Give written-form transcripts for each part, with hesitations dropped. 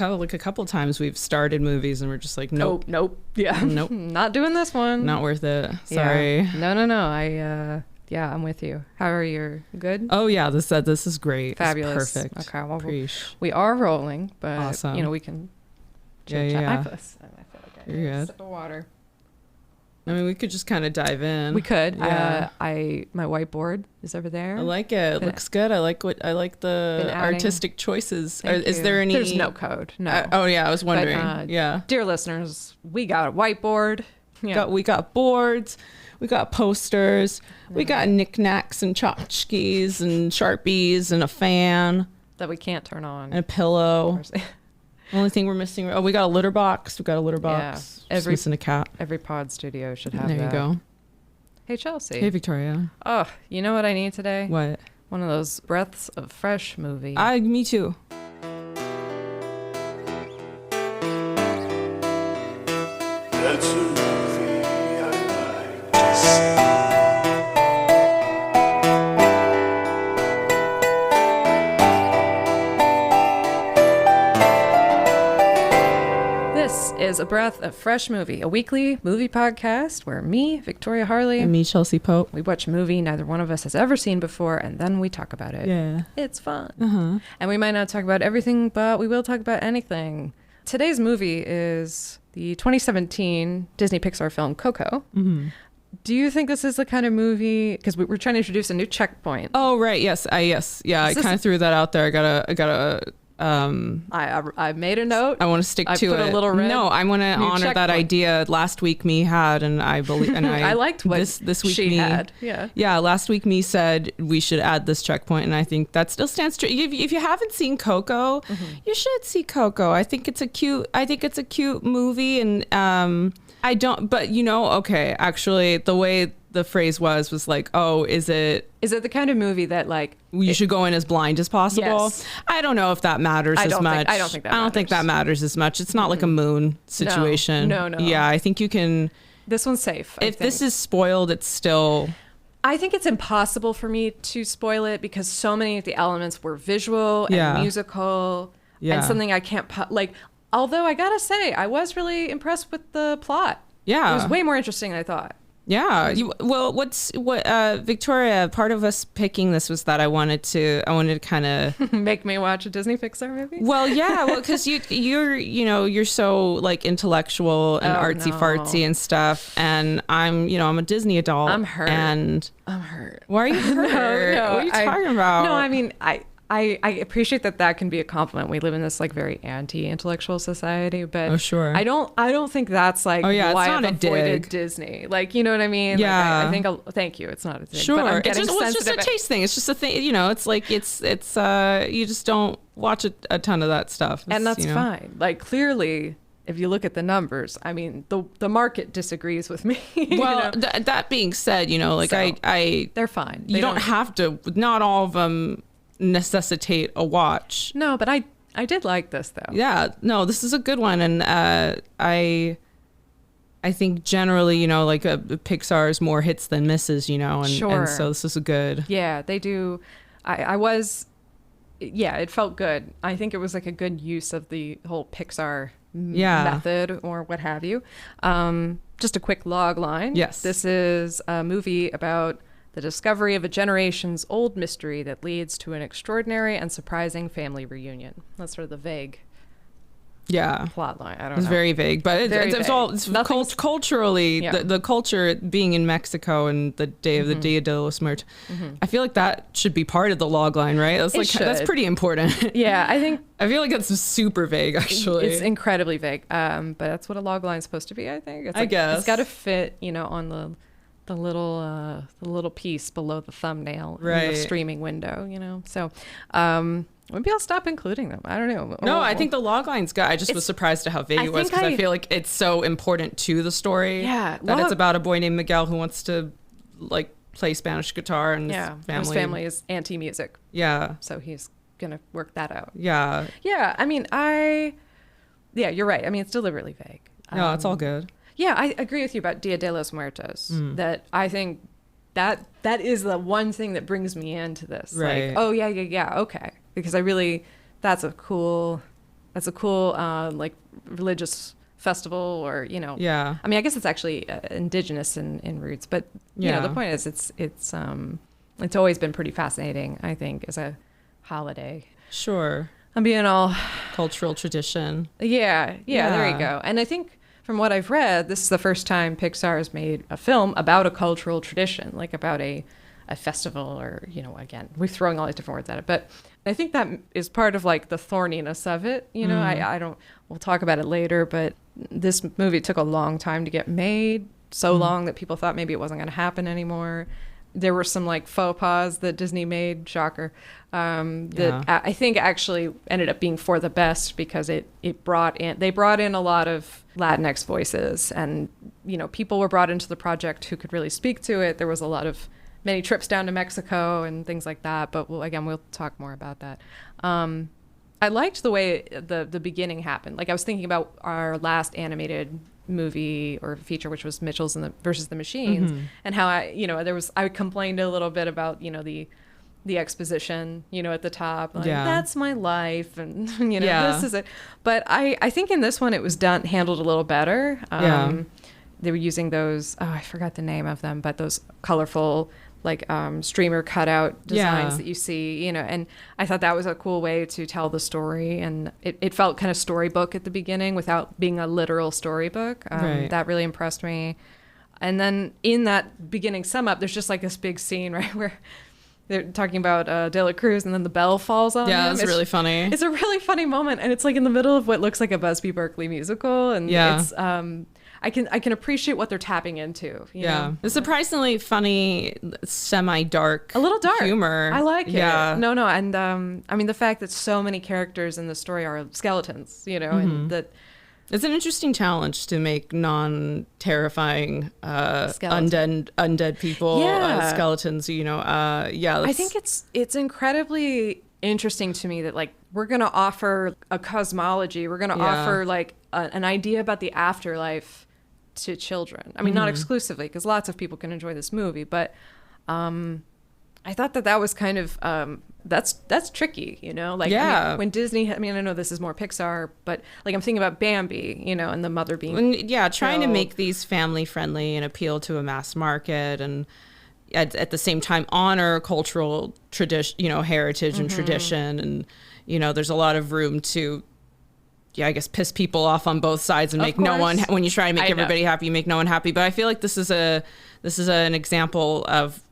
a couple times we've started movies and we're just like, nope. Yeah. Nope. Not doing this one. Not worth it. Sorry. Yeah. No. I'm with you. How are you? Good? Oh yeah, this is great. Fabulous. It's perfect. Okay, well, we are rolling, but awesome. We can chit-chat. I feel like I need a sip of water. I mean, we could just kind of dive in. We could. Yeah. My whiteboard is over there. I like it. It looks good. I like the artistic choices. Is there any? There's no code. No. Oh yeah, I was wondering. But, dear listeners, we got a whiteboard. Yeah. We got boards. We got posters. We got knickknacks and tchotchkes and Sharpies and a fan that we can't turn on and a pillow. Only thing we're missing. Oh, we got a litter box. We got a litter box. Yeah. Missing a cat. Every pod studio should have that. There you go. Hey, Chelsea. Hey, Victoria. Oh, you know what I need today? What? One of those breaths of fresh movie. Me too. That's a movie I like to see. This is A Breath of Fresh Movie, a weekly movie podcast where me, Victoria Harley, and me, Chelsea Pope, we watch a movie neither one of us has ever seen before, and then we talk about it. Yeah. It's fun. And we might not talk about everything, but we will talk about anything. Today's movie is the 2017 Disney Pixar film Coco. Mm-hmm. Do you think this is the kind of movie, because we're trying to introduce a new checkpoint? Oh, right. Yes. Yeah. I kind of threw that out there. I made a note. I want to stick to it. A little red. No, I want to honor that idea. Last week me had, and I believe, and I liked what this week she me had. Yeah. Last week me said we should add this checkpoint, and I think that still stands true. If you haven't seen Coco, you should see Coco. I think it's a cute movie, and I don't. But okay, actually, the way the phrase was like, oh, is it the kind of movie that like you should go in as blind as possible? Yes. I don't know if that matters as much. I don't think that matters as much. It's not like a Moon situation. No. Yeah, I think you can. This one's safe. If this is spoiled, it's still. I think it's impossible for me to spoil it because so many of the elements were visual and musical and something I can't although I gotta say, I was really impressed with the plot. Yeah. It was way more interesting than I thought. Yeah. Victoria, part of us picking this was that I wanted to kind of make me watch a Disney Pixar movie. Well, yeah, because you're so like intellectual and artsy fartsy and stuff, and I'm a Disney adult. I'm hurt. I'm hurt. Why are you hurt? No, what are you talking about? No, I mean I appreciate that can be a compliment. We live in this like very anti-intellectual society, but sure. I don't think that's like why I've avoided Disney. Like, you know what I mean? Yeah. Like, I think thank you. It's not a thing. Sure. But I'm it's just a taste thing. It's just a thing. It's like it's you just don't watch a ton of that stuff. And that's fine. Like clearly, if you look at the numbers, I mean, the market disagrees with me. Well, that being said, they're fine. You don't have to. Not all of them necessitate a watch. No, but I did like this though. Yeah, no, this is a good one, and I think generally, like Pixar is more hits than misses, and so this is a good. Yeah, they do. It felt good. I think it was like a good use of the whole Pixar method or what have you. Just a quick log line. Yes, this is a movie about the discovery of a generation's old mystery that leads to an extraordinary and surprising family reunion. That's sort of the vague plot line. I don't know. It's very vague, but it's all culturally, yeah. the culture being in Mexico and the day of the Dia de los Muertos. I feel like that should be part of the log line, right? That's pretty important. Yeah, I feel like that's super vague, actually. It's incredibly vague, but that's what a log line is supposed to be, I think. I guess. It's got to fit, on the little piece below the thumbnail in the streaming window, So maybe I'll stop including them. I don't know. No, I think the log line's good. I just was surprised at how vague it was because I feel like it's so important to the story. Yeah, that it's about a boy named Miguel who wants to like play Spanish guitar, and his family is anti-music. Yeah, so he's gonna work that out. Yeah. I mean, you're right. I mean, it's deliberately vague. No, it's all good. Yeah, I agree with you about Dia de los Muertos. That I think that is the one thing that brings me into this. Right. Like, oh, yeah, okay. Because that's a cool that's a cool like religious festival, or Yeah. I mean, I guess it's actually indigenous in roots, but the point is it's always been pretty fascinating, I think, as a holiday. Sure. I'm being all cultural tradition. Yeah, there you go. And I think from what I've read, this is the first time Pixar has made a film about a cultural tradition, like about a festival, or, again, we're throwing all these different words at it. But I think that is part of like the thorniness of it. I don't, we'll talk about it later, but this movie took a long time to get made, so long that people thought maybe it wasn't going to happen anymore. There were some like faux pas that Disney made, shocker, that I think actually ended up being for the best, because they brought in a lot of Latinx voices, and people were brought into the project who could really speak to it. There was many trips down to Mexico and things like that, but we'll talk more about that. I liked the way the beginning happened. Like, I was thinking about our last animated movie or feature, which was Mitchell's versus the Machines, and how I complained a little bit about the exposition at the top, like, that's my life, and this is it. But I think in this one it was handled a little better. They were using those, I forgot the name of them, but those colorful like streamer cutout designs that you see, and I thought that was a cool way to tell the story, and it felt kind of storybook at the beginning without being a literal storybook. That really impressed me. And then in that beginning sum up, there's just like this big scene, right, where they're talking about De La Cruz, and then the bell falls on him. It's really funny. It's a really funny moment, and it's like in the middle of what looks like a Busby Berkeley musical, and it's I can appreciate what they're tapping into. You know? It's surprisingly funny, semi-dark, a little dark humor. I like it. No, and I mean, the fact that so many characters in the story are skeletons, and that it's an interesting challenge to make non-terrifying undead people skeletons. I think it's incredibly interesting to me that like we're going to offer a cosmology, we're going to offer like an idea about the afterlife to children. I mean, not exclusively, because lots of people can enjoy this movie, but I thought that was kind of that's tricky, like I mean, when Disney, I mean, I know this is more Pixar, but like I'm thinking about Bambi, and the mother being trying to make these family friendly and appeal to a mass market, and at the same time honor cultural tradition, heritage and tradition, and there's a lot of room to I guess piss people off on both sides and make no one, when you try to make everybody happy, you make no one happy. But I feel like this is an example of,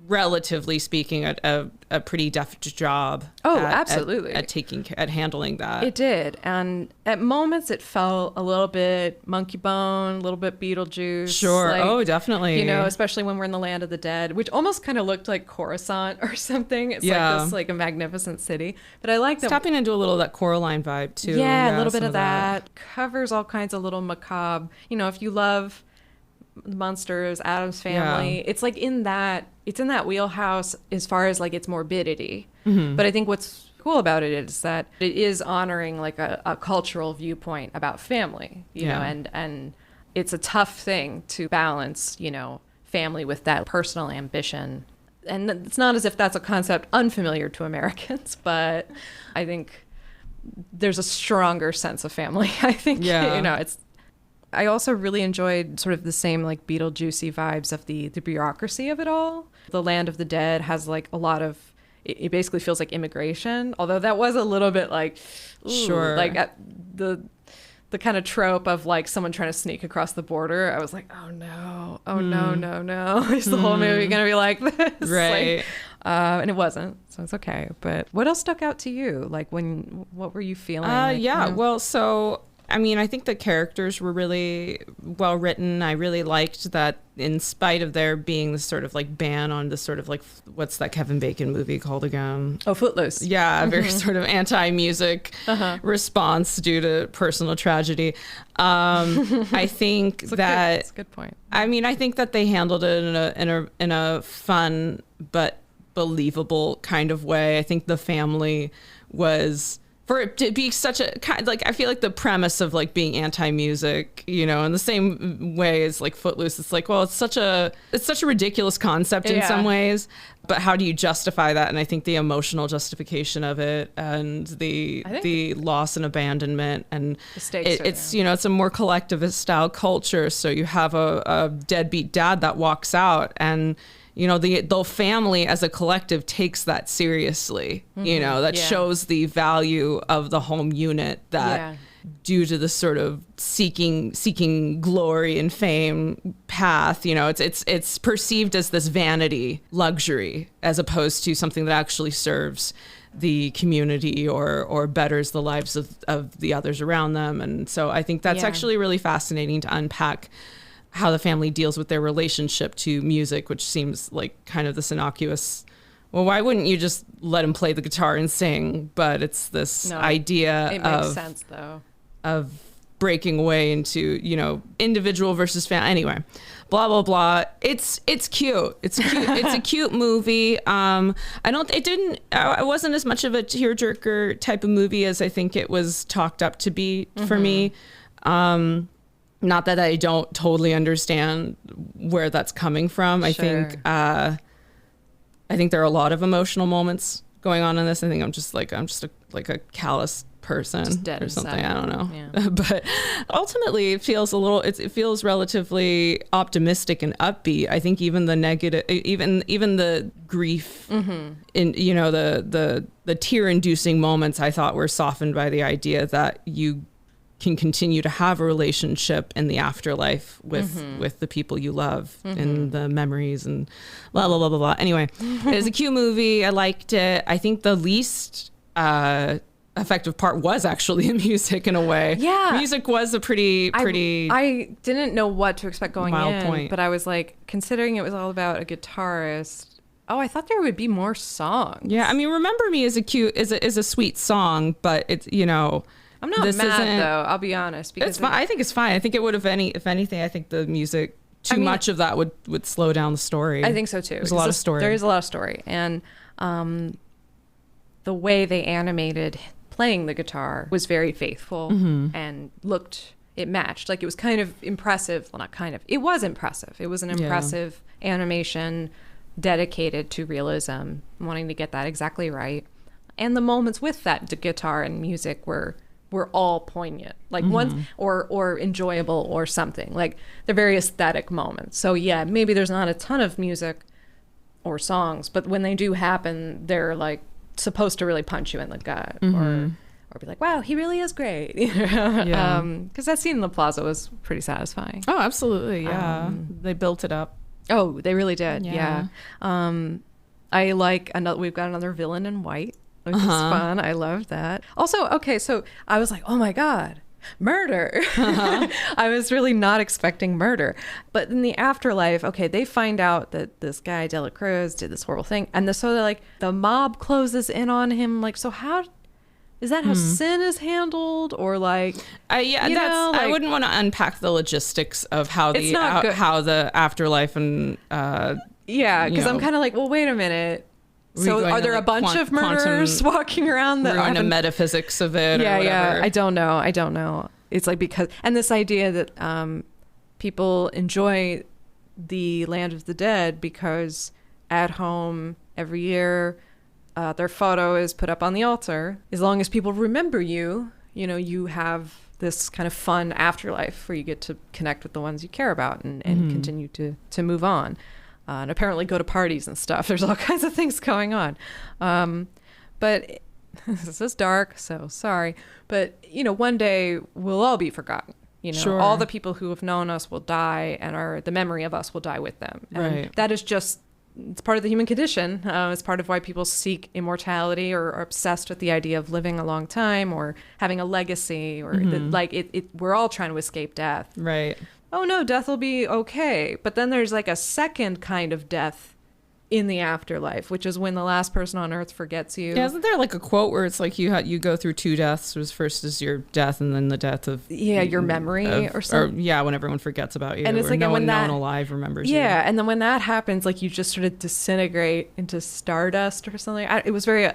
relatively speaking, a pretty deft job. Absolutely. At handling that. It did. And at moments it felt a little bit Monkey Bone, a little bit Beetlejuice. Sure. Like, definitely. Especially when we're in the land of the dead, which almost kind of looked like Coruscant or something. It's like this, like a magnificent city. But I like that. Tapping into a little of that Coraline vibe too. Yeah, a little bit of that. Covers all kinds of little macabre. If you love Monsters, Addams Family, it's like in that wheelhouse as far as like its morbidity. But I think what's cool about it is that it is honoring like a cultural viewpoint about family, and it's a tough thing to balance, family with that personal ambition. And it's not as if that's a concept unfamiliar to Americans, but I think there's a stronger sense of family. I think, I also really enjoyed sort of the same like Beetlejuicy vibes of the bureaucracy of it all. The Land of the Dead has like a lot of, it basically feels like immigration, although that was a little bit like, like the kind of trope of like someone trying to sneak across the border. I was like, oh no, no. Is the whole movie going to be like this? Right. Like, and it wasn't, so it's okay. But what else stuck out to you? Like what were you feeling? Well, so I mean, I think the characters were really well written. I really liked that, in spite of there being this sort of like ban on this sort of like, what's that Kevin Bacon movie called again? Oh, Footloose. Yeah, very sort of anti-music response due to personal tragedy. I think that's a good point. I mean, I think that they handled it in a fun but believable kind of way. I think the family was, for it to be such a kind, like, I feel like the premise of like being anti-music, in the same way as like Footloose, it's like, well, it's such a ridiculous concept in some ways, but how do you justify that? And I think the emotional justification of it and the loss and abandonment, and it's it's a more collectivist style culture. So you have a deadbeat dad that walks out, and the family as a collective takes that seriously. That shows the value of the home unit that. Due to the sort of seeking glory and fame path, it's perceived as this vanity luxury as opposed to something that actually serves the community or betters the lives of the others around them. And so I think that's actually really fascinating to unpack how the family deals with their relationship to music, which seems like kind of this innocuous, well, why wouldn't you just let him play the guitar and sing? But it's this idea it makes sense though. Of breaking away into, individual versus family. Anyway, blah, blah, blah. It's cute. It's cute. It's a cute movie. It wasn't as much of a tearjerker type of movie as I think it was talked up to be for me. Not that I don't totally understand where that's coming from. I think there are a lot of emotional moments going on in this. I think I'm just a callous person or something. I don't know. Yeah. But ultimately it feels it feels relatively optimistic and upbeat. I think even the negative, even the grief in, the tear inducing moments I thought were softened by the idea that you can continue to have a relationship in the afterlife with the people you love and the memories and blah, blah, blah, blah, blah. Anyway, it was a cute movie. I liked it. I think the least, effective part was actually the music in a way. Yeah. Music was a pretty I didn't know what to expect going in, point. But I was like, considering it was all about a guitarist, I thought there would be more songs. Yeah, I mean, Remember Me is a sweet song, but it's, I'm not mad though, I'll be honest. Because it's fine. I think it's fine. I think it would have if anything, I think the music much of that would slow down the story. I think so too. There's a lot of story. There is a lot of story. And the way they animated playing the guitar was very faithful and it matched. Like, it was kind of impressive. Well, not kind of. It was impressive. It was an impressive animation dedicated to realism, wanting to get that exactly right. And the moments with that guitar and music were all poignant, like one or enjoyable or something. Like, they're very aesthetic moments. So yeah, maybe there's not a ton of music or songs, but when they do happen, they're like supposed to really punch you in the gut or be like, wow, he really is great. Because that scene in the plaza was pretty satisfying. Oh, absolutely. Yeah. They built it up. Oh, they really did. Yeah. I like we've got another villain in white, which is fun. I love that. Also, okay, so I was like, oh my God, murder. I was really not expecting murder. But in the afterlife, okay, they find out that this guy, De La Cruz, did this horrible thing. And so they're like, the mob closes in on him. Like, so how... Is that how sin is handled, or like? I wouldn't want to unpack the logistics of how the afterlife and because I'm kind of like, well, wait a minute. So are there a bunch of murderers walking around that are metaphysics of it? Yeah. I don't know. It's like and this idea that people enjoy the Land of the Dead because at home every year. Their photo is put up on the altar. As long as people remember you, you have this kind of fun afterlife where you get to connect with the ones you care about and continue to move on. And apparently go to parties and stuff. There's all kinds of things going on. But this is dark, so sorry. But, one day we'll all be forgotten. Sure. All the people who have known us will die, and the memory of us will die with them. And that is just... It's part of the human condition. It's part of why people seek immortality or are obsessed with the idea of living a long time or having a legacy or we're all trying to escape death. Right. Oh no, death will be okay. But then there's like a second kind of death in the afterlife, which is when the last person on earth forgets you. Yeah, isn't there like a quote where it's like you go through two deaths? First is your death, and then the death of your memory or something. Or when everyone forgets about you, and it's like no one alive remembers you. Yeah, and then when that happens, like you just sort of disintegrate into stardust or something. It was very,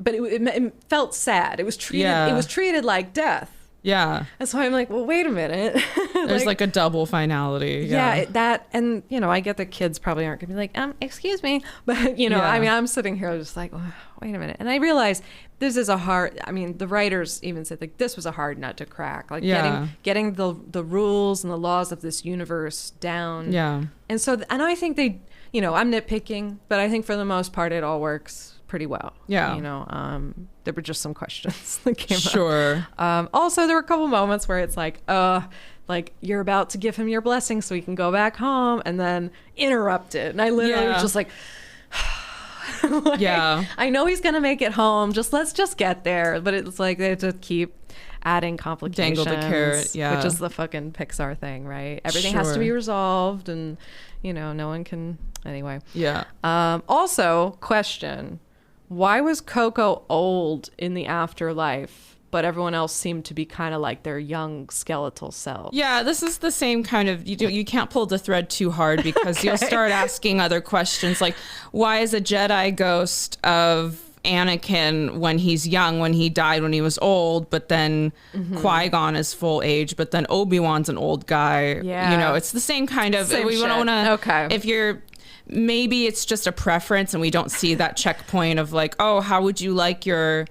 but it felt sad. It was treated. It was treated like death. Yeah. And so I'm like, well, wait a minute. There's like a double finality. Yeah, that, and I get that kids probably aren't gonna be like, excuse me, but I mean, I'm sitting here just like, oh, wait a minute, and I realize this is a hard. I mean, the writers even said like this was a hard nut to crack, like getting the rules and the laws of this universe down. Yeah, and so, and I think they, I'm nitpicking, but I think for the most part it all works pretty well. Yeah. There were just some questions that came up. Sure. Also, there were a couple moments where it's like you're about to give him your blessing so he can go back home, and then interrupted. And I literally was just like, yeah. I know he's going to make it home. Let's just get there. But it's like they just keep adding complications. Dangle the carrot, yeah. Which is the fucking Pixar thing, right? Everything has to be resolved, and, no one can... Anyway. Yeah. Also, question... Why was Coco old in the afterlife, but everyone else seemed to be kind of like their young skeletal self? Yeah, this is the same kind of, you can't pull the thread too hard because you'll start asking other questions like, why is a Jedi ghost of Anakin when he's young, when he died when he was old, but then Qui-Gon is full age, but then Obi-Wan's an old guy. Yeah. It's the same kind of, we don't want to, okay. If you're, maybe it's just a preference and we don't see that checkpoint of like, oh, how would you like your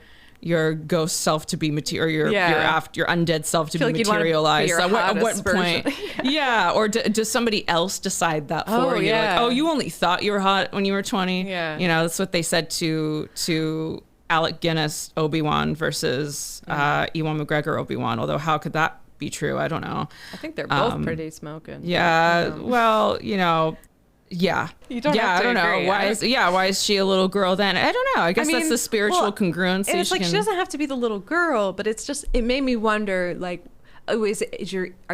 ghost self to be your undead self to be materialized? At what point? Yeah. Or does somebody else decide that for you? Yeah. Like, oh, you only thought you were hot when you were 20. Yeah. That's what they said to Alec Guinness Obi-Wan versus Ewan McGregor Obi-Wan. Although how could that be true? I don't know. I think they're both pretty smoking. Yeah. Well, yeah. You don't have to I don't agree. know. Why is she a little girl then? I don't know. I guess that's the spiritual congruency. And it's like she doesn't have to be the little girl, but it's just, it made me wonder, like, are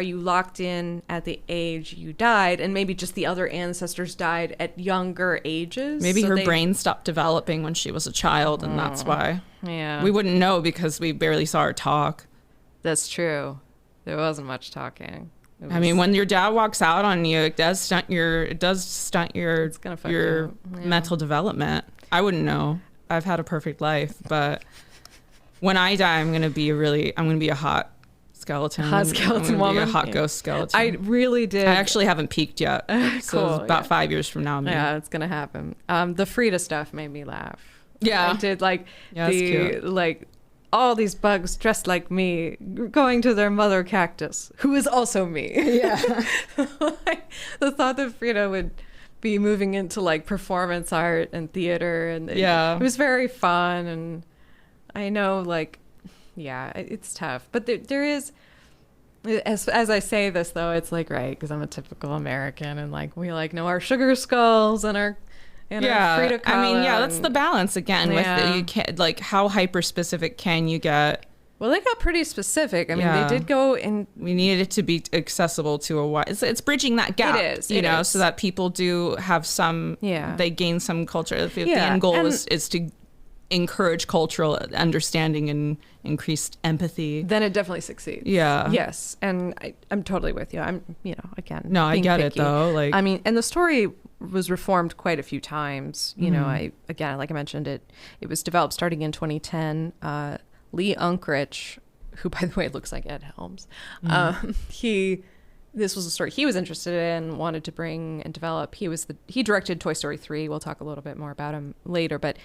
you locked in at the age you died, and maybe just the other ancestors died at younger ages? Maybe her brain stopped developing when she was a child, and that's why. Yeah. We wouldn't know because we barely saw her talk. That's true. There wasn't much talking. I mean, when your dad walks out on you, it does stunt your mental development. I wouldn't know. I've had a perfect life, but when I die, I'm gonna be a hot skeleton. Hot skeleton woman. Be a hot ghost skeleton. I really did. I actually haven't peaked yet. So Cool, about 5 years from now. Maybe. Yeah, it's gonna happen. The Frida stuff made me laugh. Yeah, I did like that's cute. like. All these bugs dressed like me going to their mother cactus, who is also me. Yeah. The thought that Frida would be moving into like performance art and theater, and it was very fun. And I know, like, it's tough, but there is, as I say this though, it's like, right, because I'm a typical American, and like we like know our sugar skulls and our Frida Kahlo. I mean, that's the balance again with you can't, like, how hyper specific can you get? Well, they got pretty specific. I mean, they did go in. We needed it to be accessible to a wide. It's bridging that gap. It is, so that people do have some. Yeah. They gain some culture. The end goal is to encourage cultural understanding and increased empathy. Then it definitely succeeds. Yeah. Yes, and I'm totally with you. I'm, again. No, I get it though. Like, I mean, and the story was reformed quite a few times. Like I mentioned, it was developed starting in 2010. Lee Unkrich, who by the way looks like Ed Helms, this was a story he was interested in, wanted to bring and develop. He directed Toy Story 3. We'll talk a little bit more about him later, but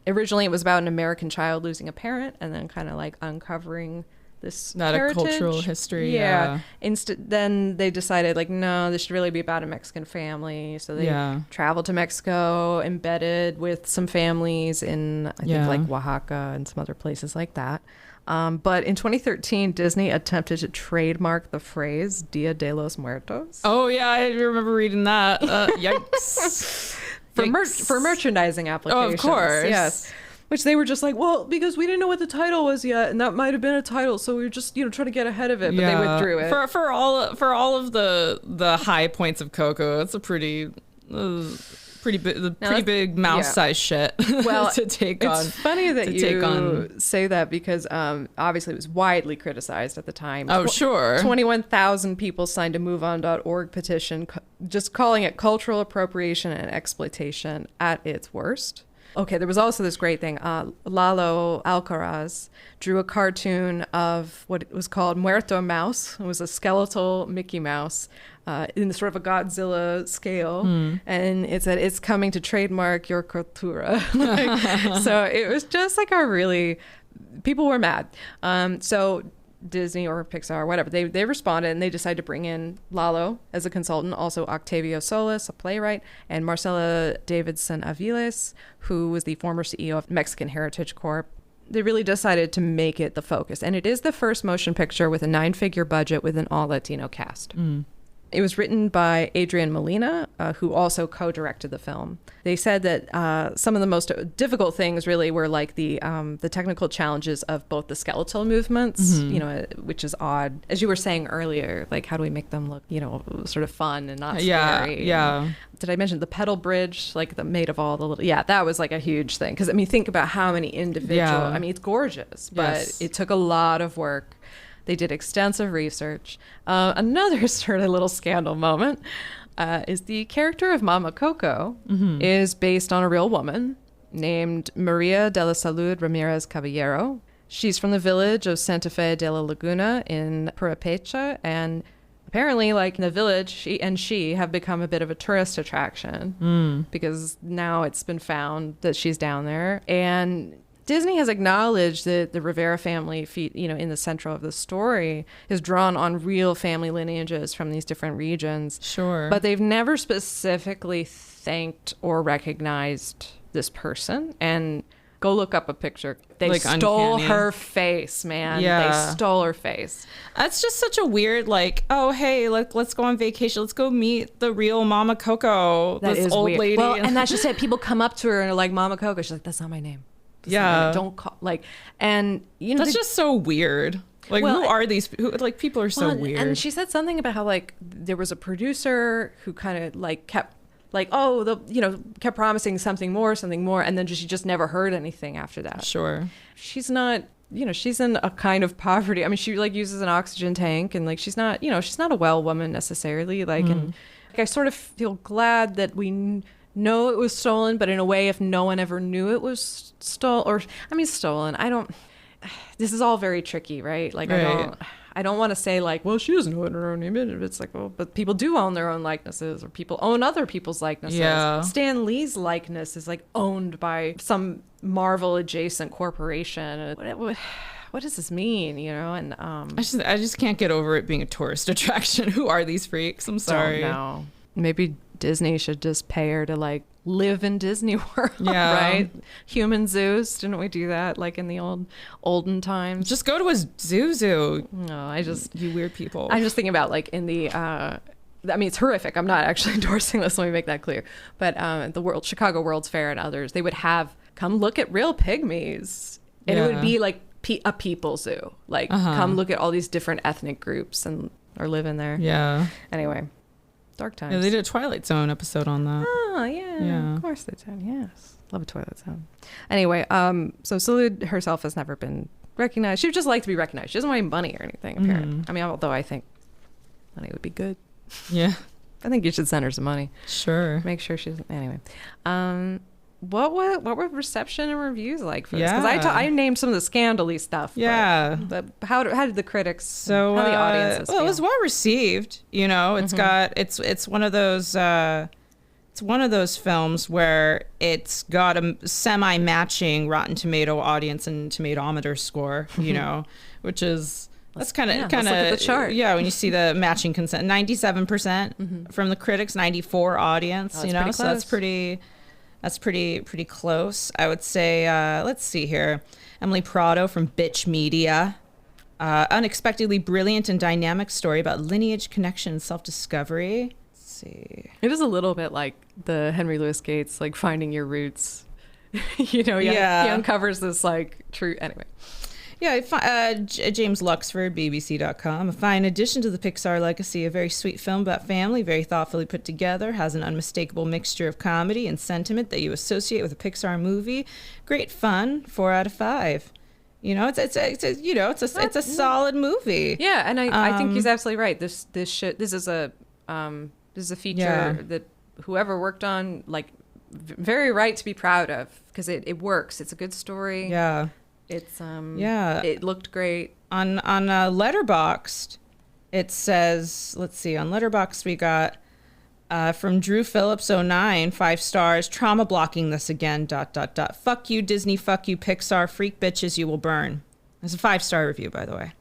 originally it was about an American child losing a parent and then kind of like uncovering this heritage. A cultural history. Then they decided, like, no, this should really be about a Mexican family. So they traveled to Mexico, embedded with some families in, I think, like Oaxaca and some other places like that. But in 2013, Disney attempted to trademark the phrase Dia de los Muertos. Oh, yeah, I remember reading that. Yikes. For merchandising applications. Oh, of course. Yes. Which they were just like, well, because we didn't know what the title was yet, and that might have been a title, so we were just, trying to get ahead of it, but they withdrew it. For all of the high points of Coco, it's a pretty big mouse-sized shit. Well, to take on. It's funny that you say that because obviously it was widely criticized at the time. Oh, sure. 21,000 people signed a MoveOn.org petition, just calling it cultural appropriation and exploitation at its worst. Okay, there was also this great thing. Lalo Alcaraz drew a cartoon of what was called Muerto Mouse. It was a skeletal Mickey Mouse in sort of a Godzilla scale. And it said, "It's coming to trademark your cultura." So it was just like a really... People were mad. So Disney or Pixar, whatever, they responded and they decided to bring in Lalo as a consultant, also Octavio Solis, a playwright, and Marcela Davidson Aviles, who was the former CEO of Mexican Heritage Corp. They really decided to make it the focus. And it is the first motion picture with a 9-figure budget with an all-Latino cast. It was written by Adrian Molina, who also co-directed the film. They said that some of the most difficult things really were like the technical challenges of both the skeletal movements, which is odd. As you were saying earlier, like how do we make them look, sort of fun and not scary? Yeah. Did I mention the pedal bridge, like the made of all the little... Yeah, that was like a huge thing. Because, I mean, think about how many individual... Yeah. I mean, it's gorgeous, but it took a lot of work. They did extensive research. Another sort of little scandal moment is the character of Mama Coco is based on a real woman named Maria de la Salud Ramirez Caballero. She's from the village of Santa Fe de la Laguna in Purepecha, and apparently, like in the village, she have become a bit of a tourist attraction because now it's been found that she's down there. And Disney has acknowledged that the Rivera family, in the center of the story, is drawn on real family lineages from these different regions. Sure. But they've never specifically thanked or recognized this person. And go look up a picture. They like stole uncanny. her face, man. Yeah. They stole her face. That's just such a weird, like, oh, hey, let's go on vacation. Let's go meet the real Mama Coco, That this is old weird. lady. Well, and that's just it. People come up to her and are like, Mama Coco. She's like, that's not my name. Don't call, like, and that's just so weird. Like, who are these? Like, people are so weird. And she said something about how like there was a producer who kind of like kept like, kept promising something more, and then she just never heard anything after that. Sure. She's not, she's in a kind of poverty. I mean, she like uses an oxygen tank, and like she's not a well woman necessarily. Like, and like, I sort of feel glad that we know it was stolen, but in a way, if no one ever knew it was stolen, this is all very tricky, right? Like, right. I don't want to say like, well, she doesn't own her own image. It's like, well, but people do own their own likenesses, or people own other people's likenesses. Yeah. Stan Lee's likeness is like owned by some Marvel adjacent corporation. What does this mean? And I just can't get over it being a tourist attraction. Who are these freaks? I'm sorry. Don't know. Maybe Disney should just pay her to like live in Disney World, yeah. Right? Human zoos. Didn't we do that like in the olden times? Just go to a zoo. No, you weird people. I'm just thinking about like in the I mean, it's horrific. I'm not actually endorsing this. Let me make that clear. But Chicago World's Fair and others, they would have come look at real pygmies, and it would be like a people zoo. Like come look at all these different ethnic groups and or live in there. Yeah. Anyway. Dark times. Yeah, they did a Twilight Zone episode on that. Oh, yeah. Of course they did. Yes. Love a Twilight Zone. Anyway, so Salud herself has never been recognized. She would just like to be recognized. She doesn't want any money or anything, apparently. I mean, although I think money would be good. Yeah. I think you should send her some money. Sure. Make sure she's... Anyway. What were reception and reviews like for this? Because I named some of the scandal-y stuff. Yeah. But how did the critics, how the audiences feel? It was well received. It's got it's one of those films where it's got a semi-matching Rotten Tomato audience and tomatometer score. Which is. That's kind of look at the chart. Yeah, when you see the matching consent, 97% from the critics, 94 audience. So that's pretty close. I would say. Let's see here, Emily Prado from Bitch Media. Unexpectedly brilliant and dynamic story about lineage, connection, and self-discovery. Let's see. It is a little bit like the Henry Louis Gates, like finding your roots. He uncovers this like true. Anyway. Yeah, James Luxford, BBC.com. A fine addition to the Pixar legacy, a very sweet film about family, very thoughtfully put together, has an unmistakable mixture of comedy and sentiment that you associate with a Pixar movie. Great fun, 4 out of 5. It's a solid movie. Yeah, and I think he's absolutely right. This is a feature that whoever worked on like very right to be proud of, because it works. It's a good story. Yeah. It's yeah. It looked great. On Letterboxd, it says, let's see, on Letterboxd we got from Drew Phillips 09, 5 stars, trauma blocking this again, ... Fuck you, Disney, fuck you, Pixar, freak bitches, you will burn. It's a 5-star review, by the way.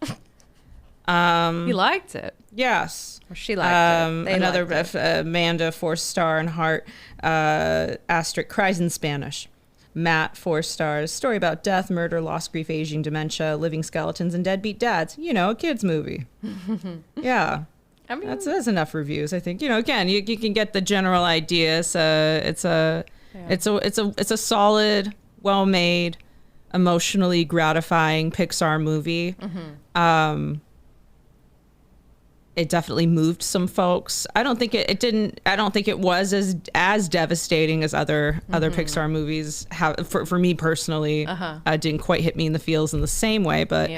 He liked it. Yes. Or she liked it. They Another liked it. Amanda, 4-star, and Heart, asterisk, cries in Spanish. Matt, 4 stars. Story about death, murder, loss, grief, aging, dementia, living skeletons, and deadbeat dads. You know, a kid's movie. Yeah. I mean, that's enough reviews, I think. You know, again, you can get the general idea. So it's a solid, well-made, emotionally gratifying Pixar movie. It definitely moved some folks. I don't think it was as devastating as other Pixar movies have. For me personally, didn't quite hit me in the feels in the same way, but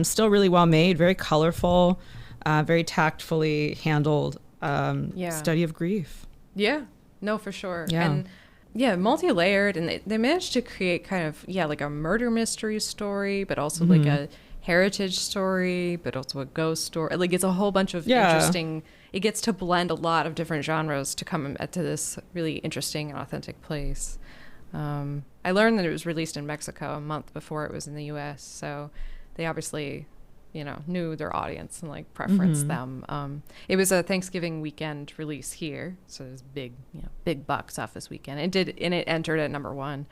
still really well made, very colorful, very tactfully handled study of grief. Yeah, no, for sure. Yeah. And yeah, multi-layered, and they managed to create kind of like a murder mystery story, but also like a heritage story, but also a ghost story. Like, it's a whole bunch of interesting. It gets to blend a lot of different genres to come to this really interesting and authentic place. I learned that it was released in Mexico a month before it was in the U.S., so they obviously, knew their audience and like preferenced them. It was a Thanksgiving weekend release here, so it was big box office weekend. It entered at number 1.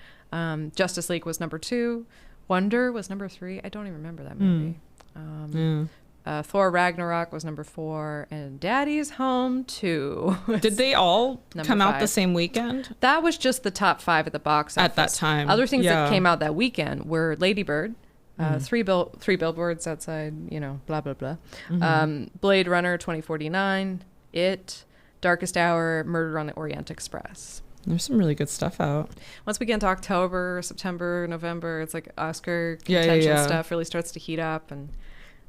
Justice League was number 2. Wonder was number 3. I don't even remember that movie. Thor Ragnarok was number 4, and Daddy's Home 2. Did they all come out 5. the same weekend? That was just the top 5 at the box office. At that time. Other things that came out that weekend were Lady Bird, 3 billboards outside, blah, blah, blah. Blade Runner 2049, It, Darkest Hour, Murder on the Orient Express. There's some really good stuff out. Once we get into October, September, November, it's like Oscar contention stuff really starts to heat up, and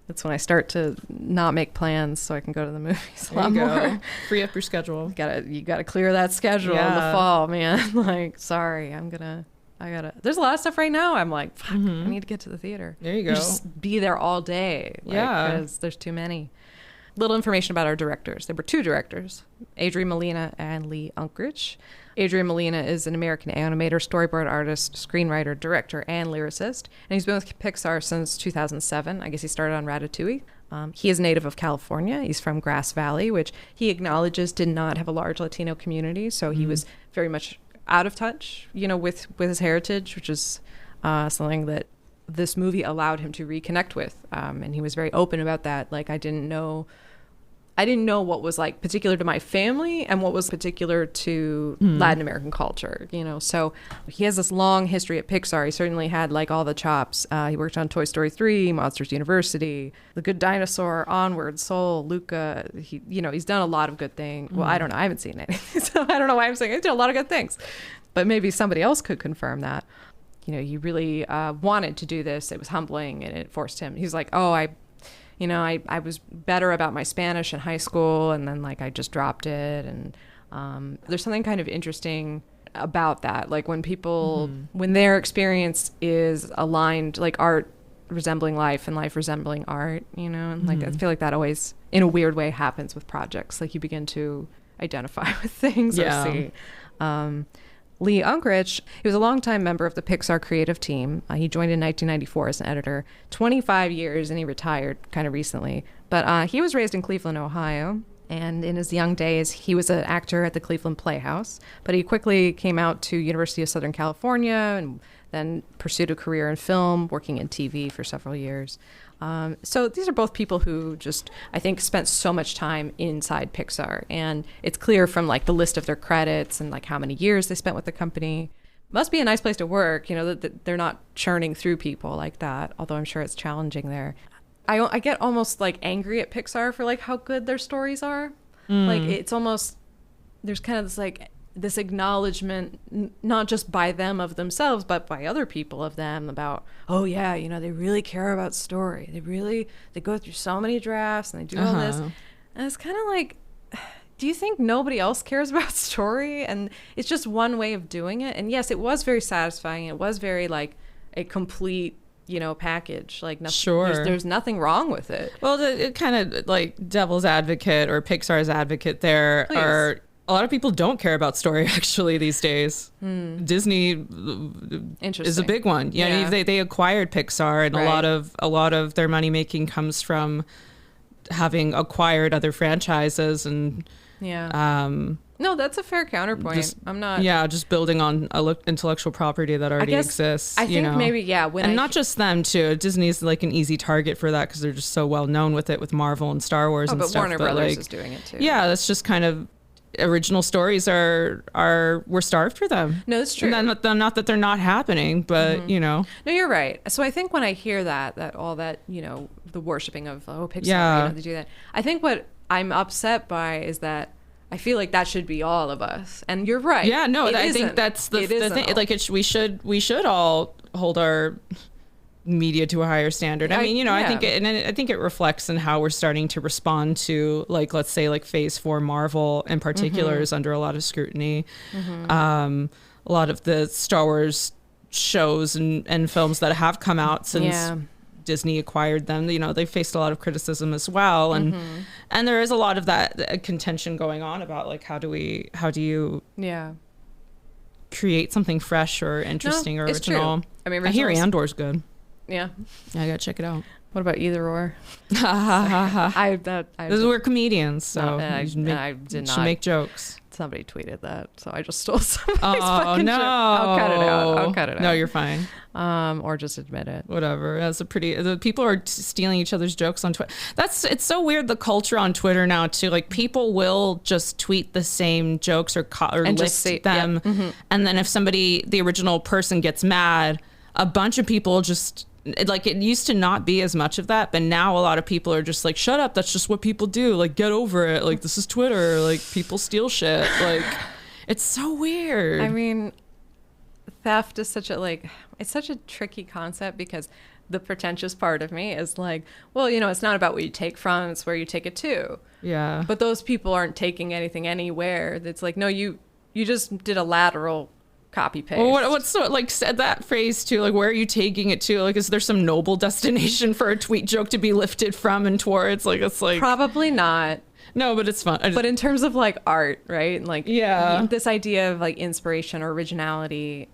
that's when I start to not make plans so I can go to the movies a lot more. Free up your schedule. You gotta clear that schedule in the fall, man. Like, sorry, there's a lot of stuff right now. I'm like, fuck, I need to get to the theater. There you go. Just be there all day. Because there's too many. Little information about our directors. There were 2 directors, Adrian Molina and Lee Unkrich. Adrian Molina is an American animator, storyboard artist, screenwriter, director, and lyricist. And he's been with Pixar since 2007. I guess he started on Ratatouille. He is native of California. He's from Grass Valley, which he acknowledges did not have a large Latino community. So he was very much out of touch, with his heritage, which is something that this movie allowed him to reconnect with. And he was very open about that. Like, I didn't know what was like particular to my family and what was particular to Latin American culture, So he has this long history at Pixar. He certainly had like all the chops. He worked on Toy Story 3, Monsters University, The Good Dinosaur, Onward, Soul, Luca. He's done a lot of good things. Well, I don't know. I haven't seen anything, so I don't know why I'm saying he did a lot of good things. But maybe somebody else could confirm that. He really wanted to do this. It was humbling, and it forced him. He's like, I was better about my Spanish in high school, and then like I just dropped it. And there's something kind of interesting about that. Like when people, when their experience is aligned, like art resembling life and life resembling art, and like I feel like that always, in a weird way, happens with projects. Like you begin to identify with things or see. Lee Unkrich, he was a longtime member of the Pixar creative team. He joined in 1994 as an editor, 25 years, and he retired kind of recently. But he was raised in Cleveland, Ohio, and in his young days, he was an actor at the Cleveland Playhouse. But he quickly came out to University of Southern California and then pursued a career in film, working in TV for several years. So these are both people who just, I think, spent so much time inside Pixar. And it's clear from like the list of their credits and like how many years they spent with the company. Must be a nice place to work, that they're not churning through people like that, although I'm sure it's challenging there. I get almost like angry at Pixar for like how good their stories are. Like it's almost, there's kind of this like, this acknowledgement, not just by them of themselves, but by other people of them about, they really care about story. They go through so many drafts and they do all this. And it's kind of like, do you think nobody else cares about story? And it's just one way of doing it. And yes, it was very satisfying. It was very like a complete, package. Like nothing, Sure. there's nothing wrong with it. Well, it kind of like devil's advocate or Pixar's advocate there Please. are a lot of people don't care about story actually these days. Disney is a big one. Yeah. They acquired Pixar, and Right. a lot of their money making comes from having acquired other franchises and Yeah. No, that's a fair counterpoint. just building on intellectual property that already exists. I think maybe, yeah. Not just them too. Disney's like an easy target for that because they're just so well known with it, with Marvel and Star Wars and but stuff. Warner Brothers is doing it too. Yeah, that's just kind of original stories we're starved for them. No, that's true. And not that they're not happening, but No, you're right. So I think when I hear that all that, the worshiping of, Pixar, Yeah. they do that. I think what I'm upset by is that I feel like that should be all of us. And you're right. yeah, no, It I isn't. think that's the It isn't thing. all. Like we should all hold our media to a higher standard. I mean, I think I think it reflects in how we're starting to respond to, like, let's say like Phase 4 Marvel in particular is under a lot of scrutiny. A lot of the Star Wars shows and films that have come out since Disney acquired them, they faced a lot of criticism as well, and there is a lot of that contention going on about like how do you create something fresh or interesting or it's original. true. I mean, I hear originals- Andor's good. Yeah. I gotta check it out. What about either or? We're comedians, so I you should make, I did should not. make jokes. Somebody tweeted that, so I just stole somebody's Oh fucking no! joke. I'll cut it out. No, you're fine. Or just admit it. Whatever. The people are stealing each other's jokes on Twitter. It's so weird, the culture on Twitter now too. Like people will just tweet the same jokes or And list just say- them, and then if the original person gets mad, a bunch of people just. Like it used to not be as much of that, but now a lot of people are just like, shut up, that's just what people do, like get over it, like this is Twitter, like people steal shit, like it's so weird. I mean, theft is it's such a tricky concept because the pretentious part of me is like, well, it's not about what you take from, it's where you take it to. Yeah. But those people aren't taking anything anywhere. It's like, no, you just did a lateral copy paste. Well, what's so like said that phrase too? Like, where are you taking it to? Like, is there some noble destination for a tweet joke to be lifted from and towards? Like, it's like Probably not. no, but it's fun. But in terms of like art, right? Like, Yeah. this idea of like inspiration or originality,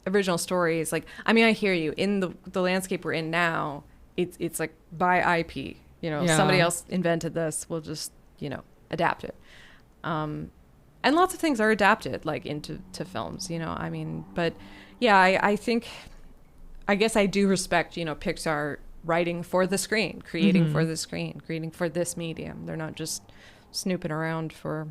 original stories. Like, I mean, I hear you. In the landscape we're in now, it's like by IP. Yeah. Somebody else invented this. We'll just adapt it. And lots of things are adapted like into films. I mean, but yeah, I guess I do respect Pixar writing for the screen, creating for the screen, creating for this medium. They're not just snooping around for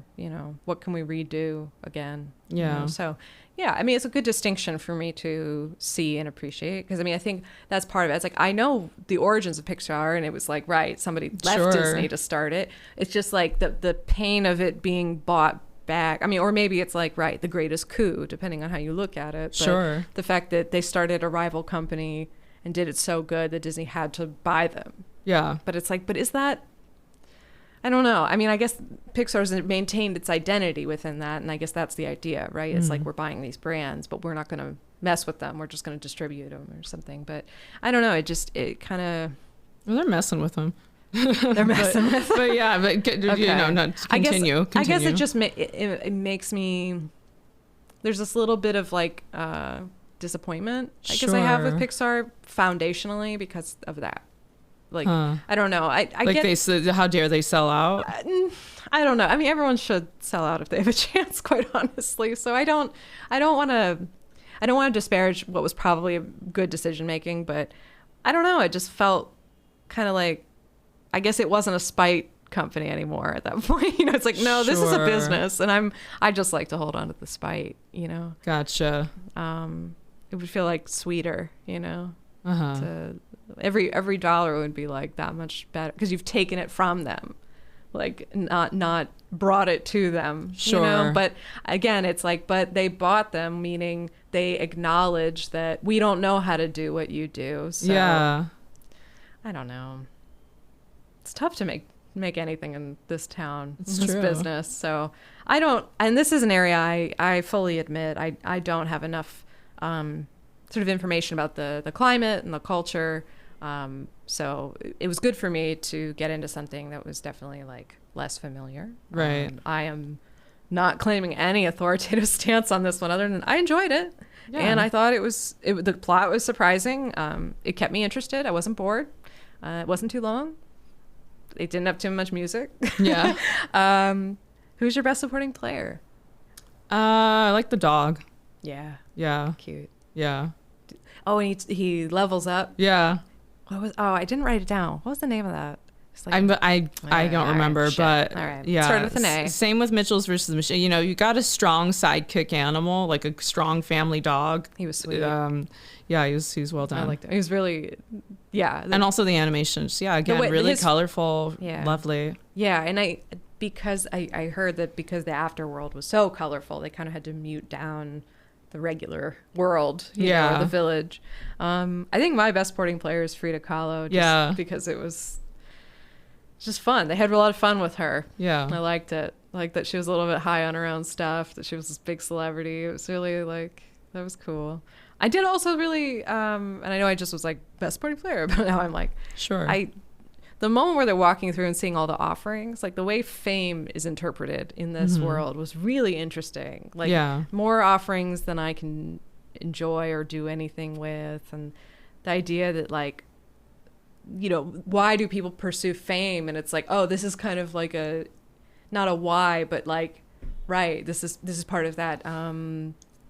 what can we redo again. Yeah. So yeah, I mean, it's a good distinction for me to see and appreciate, because I mean, I think that's part of it. It's like, I know the origins of Pixar, and it was like, right, somebody left Sure. Disney to start it. It's just like the pain of it being bought back. I mean, or maybe it's like, right, the greatest coup, depending on how you look at it. But Sure. the fact that they started a rival company and did it so good that Disney had to buy them. Yeah. But it's like, but is that, I don't know. I mean, I guess Pixar's maintained its identity within that, and I guess that's the idea, right? It's like, we're buying these brands, but we're not going to mess with them. We're just going to distribute them or something. But I don't know. It kind of... Well, they're messing with them. They're messing with them. But yeah, but not continue. I guess it just it makes me... There's this little bit of like disappointment, I guess I have with Pixar foundationally because of that. Like, I don't know. I like get, they said, how dare they sell out? I don't know. I mean, everyone should sell out if they have a chance, quite honestly. So I don't want to disparage what was probably a good decision making, but I don't know. It just felt kind of like, I guess it wasn't a spite company anymore at that point. It's like, no, this is a Sure. business, and I just like to hold on to the spite. Gotcha. It would feel like sweeter, Uh-huh. to every dollar would be like that much better because you've taken it from them, like not brought it to them. Sure. But again, it's like, but they bought them, meaning they acknowledge that we don't know how to do what you do. So Yeah. I don't know. It's tough to make make anything in this town, It's this true. business. So I don't, and this is an area I fully admit I don't have enough sort of information about the climate and the culture. So it was good for me to get into something that was definitely like less familiar. Right. I am not claiming any authoritative stance on this one other than I enjoyed it. Yeah. And I thought the plot was surprising. It kept me interested. I wasn't bored. It wasn't too long. It didn't have too much music. Yeah. Who's your best supporting player? I like the dog. Yeah. Yeah. Cute. Yeah. Oh, and he levels up. Yeah. I didn't write it down. What was the name of that? It's like, I don't remember, shit. but All right. yeah. Started with an A. Same with Mitchell's versus Michelle. You know, you got a strong sidekick animal, like a strong family dog. He was sweet. Yeah, he was well done. I liked it. He was really, yeah. And also the animations. Yeah, again, really colorful, Yeah. lovely. Yeah, and because I heard that because the afterworld was so colorful, they kind of had to mute down the regular world, you know, the village. I think my best supporting player is Frida Kahlo, just because it was just fun. They had a lot of fun with her. Yeah. I liked it. Like that she was a little bit high on her own stuff, that she was this big celebrity. It was really like, that was cool. I did also really, and I know I just was like best supporting player, but now I'm like, sure. The moment where they're walking through and seeing all the offerings, like the way fame is interpreted in this world was really interesting. Like more offerings than I can enjoy or do anything with. And the idea that like, you know, why do people pursue fame? And it's like, oh, this is kind of like not a why, but like, right, this is part of that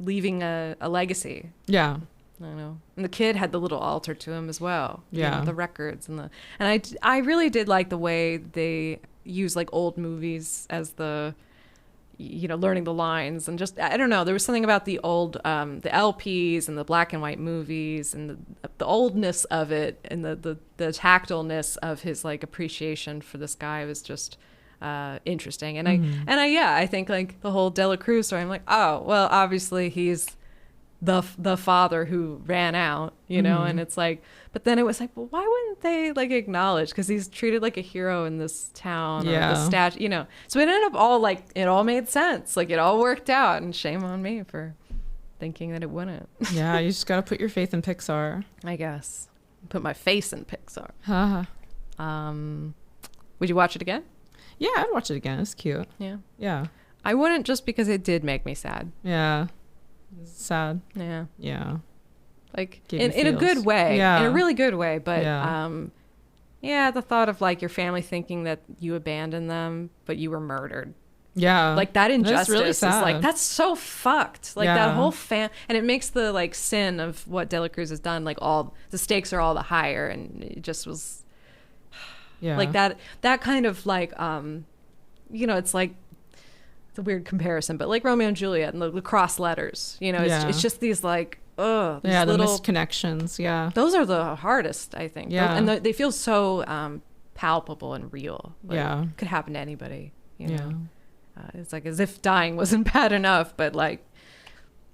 leaving a legacy. Yeah. I don't know. And the kid had the little altar to him as well. Yeah. You know, the records and I really did like the way they use like old movies as the, you know, learning the lines and just, I don't know. There was something about the old, the LPs and the black and white movies and the oldness of it and the tactileness of his like appreciation for this guy was just interesting. And I think like the whole Dela Cruz story, I'm like, oh, well, obviously he's the father who ran out, you know, and it's like, but then it was like, well, why wouldn't they like acknowledge, because he's treated like a hero in this town, or the statue, you know. So it ended up all like, it all made sense, like it all worked out, and shame on me for thinking that it wouldn't. Yeah, you just gotta put your faith in Pixar. I guess put my face in Pixar. Would you watch it again? Yeah, I'd watch it again. It's cute. Yeah. I wouldn't, just because it did make me sad. Yeah. Sad. Yeah. Like Gave in you a good feels. way. Yeah. In a really good way. But Yeah. the thought of like your family thinking that you abandoned them, but you were murdered. Yeah. Like that injustice really is like, sad. that's so fucked. Like that whole and it makes the like sin of what Dela Cruz has done, like all the stakes are all the higher, and it just was like that kind of like you know, it's like, it's a weird comparison, but like Romeo and Juliet and the cross letters, you know, it's just these like, these the little misconnections. Yeah. Those are the hardest, I think. Yeah. And they feel so palpable and real. Like, Yeah. could happen to anybody, you know. It's like as if dying wasn't bad enough, but like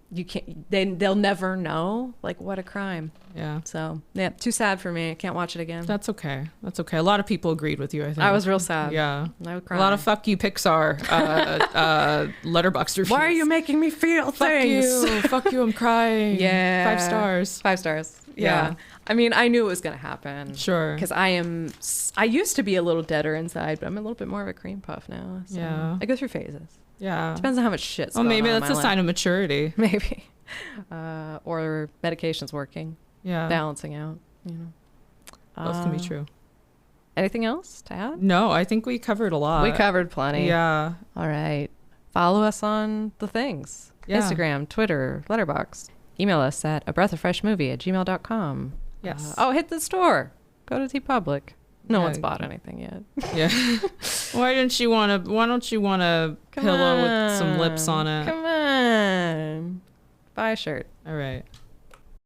you can't, they'll never know, like what a crime. Yeah. So yeah, too sad for me. I can't watch it again. That's okay. A lot of people agreed with you, I think. I was real sad. Yeah. I would cry. A lot of fuck you, Pixar, letterbox reviews. Why are you making me feel things? Fuck you, I'm crying. Yeah. 5 stars. 5 stars. Yeah. I mean, I knew it was going to happen. Sure. Because I used to be a little deader inside, but I'm a little bit more of a cream puff now. So Yeah. I go through phases. Yeah. Depends on how much shit's Well, going maybe on that's in a my sign life. of maturity. Maybe. Or medication's working. Yeah. Balancing out, you know. Both can be true. Anything else to add? No, I think we covered a lot. We covered plenty. Yeah. All right. Follow us on the things. Yeah. Instagram, Twitter, Letterboxd. Email us at abreathoffreshmovie@gmail.com. Yes. Hit the store. Go to TeePublic. No Yeah. one's bought anything yet. Yeah. Why don't you want a pillow with some lips on it? Come on. Buy a shirt. All right.